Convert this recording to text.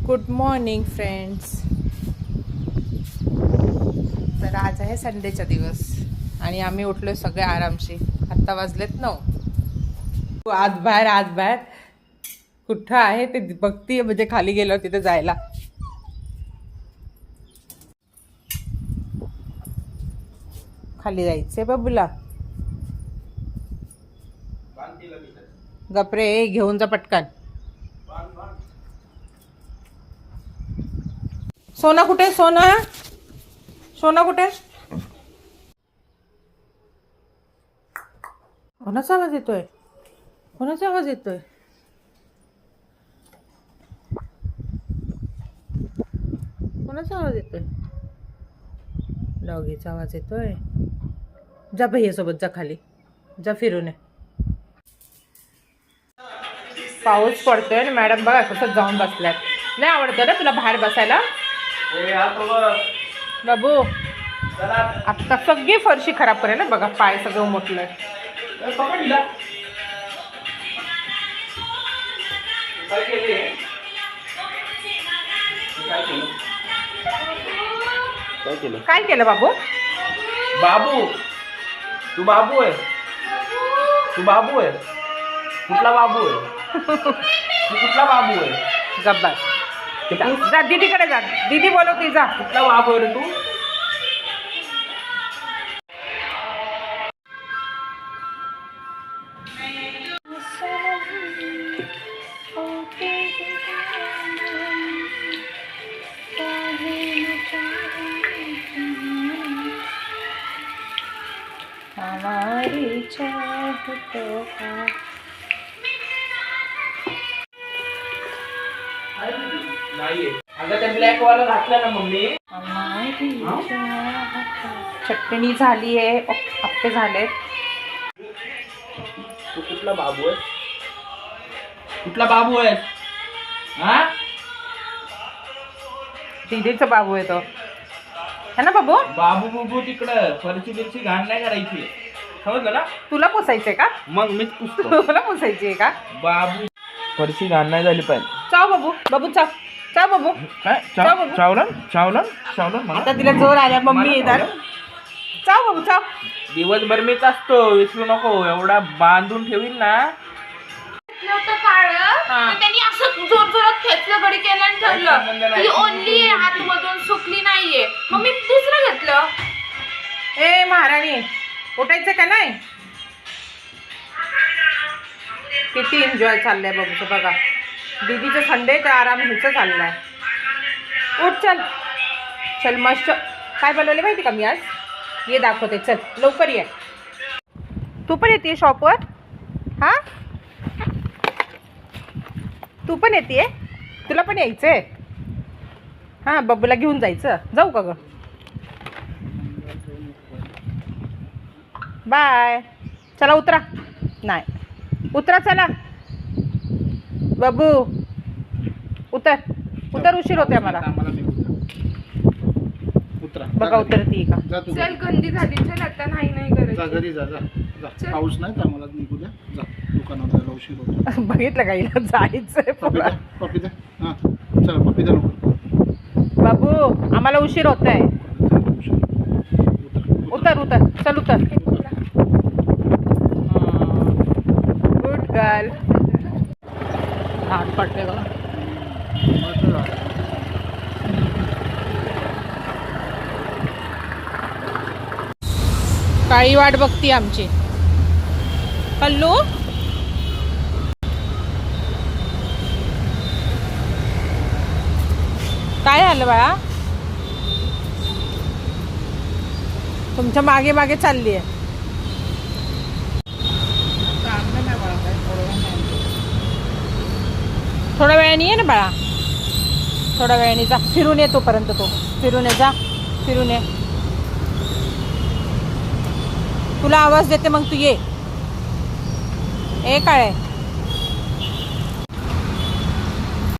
Good morning friends. तर आज आहे संडेचा दिवस आणि आम्ही उठलोय सगळे आरामशी. आत्ता वाजलेत 9. आज बाहेर कुठं आहे ते बघतीये, म्हणजे खाली गेलो तिथे जायला. खाली जायचंय बाबूला. गपरे, घेऊन जा पटकन. सोना कुठे? सोना कुठे? कोणाचा आवाज येतोय? कोणाचा आवाज येतोय? कोणाचा आवाज येतोय? डॉगीचा आवाज येतोय. जा भैयासोबत, जा खाली, जा फिरून ये. पाऊस पडतोय आणि मॅडम बघा कसं जाऊन बसल्यात. नाही आवडतं ना तुला बाहेर बसायला बाबू? आता सगळी फरशी खराब करेल ना. बघा पाय सगळं मोठलंय. काय केलं बाबू? बाबू तू बाबू आहे. कुठला बाबू आहे? तू कुठला बाबू आहे? गब्बर जा दीदीकडे जा. दीदी बोलवते, जा. कुठला बाबू आहे रे तू? हमारी चाहतों का नाहीये. अगं ते ब्लॅक वाला घातलं ना मम्मी. चटणी झाली आहे, आप्पे झाले. तू कुठला बाबू आहे? कुठला बाबू आहे? हा, दीदीचा बाबू आहे तो, है ना बाबू? बाबू तिकडं फरची बिरची घाण नाही करायची, समजलं ना? तुला पुसायचंय का? मग मीच पुसतो. तुला पुसायची आहे का? बाबू फरशी घाण नाही झाली पाहिजे. चाव बाबू चाव बाबू. काय चावलं आता तिला जोर आल्या. मम्मी येतात. चाव बाबू चाव. दिवसभर मीच असतो, विसरू नको. एवढा बांधून ठेवीन ना. त्यांनी असं जोर जोरात खेचलं, गडी केलं आणि ठेवलं. ती ओनली हातमधून सुकली नाहीये. मग मी दुसरं घेतलं. ए महाराणी, उठायचं का नाही? किती एन्जॉय चाललंय बाबूचं बघा. दीदीचं संडे तर आराम ह्याचं चाललाय. उठ चल मस्त. काय बनवले माहिती का मी आज? ये दाखवते, चल लवकर ये. तू पण येते शॉपवर? हा, तू पण येते? तुला पण यायचंय? हां, बब्बूला घेऊन जायचं. जाऊ का ग? बाय. चला उतरा. नाही उतरा, चला बाबू उतर. उशीर होते आम्हाला. बघा उतरती का? चल गंदी झाली. चल आता नाही घरी जा. पाऊस नाही तर आम्हाला निघू द्या. जा दुकानात जायला उशीर होतो. बघितलं का, हिला जायचंय. पप्पी द्या. हां चला पप्पी द्या लवकर. बाबू आम्हाला उशीर होत आहे. उतर चल उतर. Good girl. हात पडते का? काळी वाट बघती आमची. कल्लू काय झालं बाळा? तुमच्या मागे मागे चालली आहे. थोड्या वेळाने ये ना बाळा. थोड्या वेळाने जा. फिरून ये तोपर्यंत. तो फिरून ये, जा फिरून ये. तुला आवाज देते मग तू ये. ए काय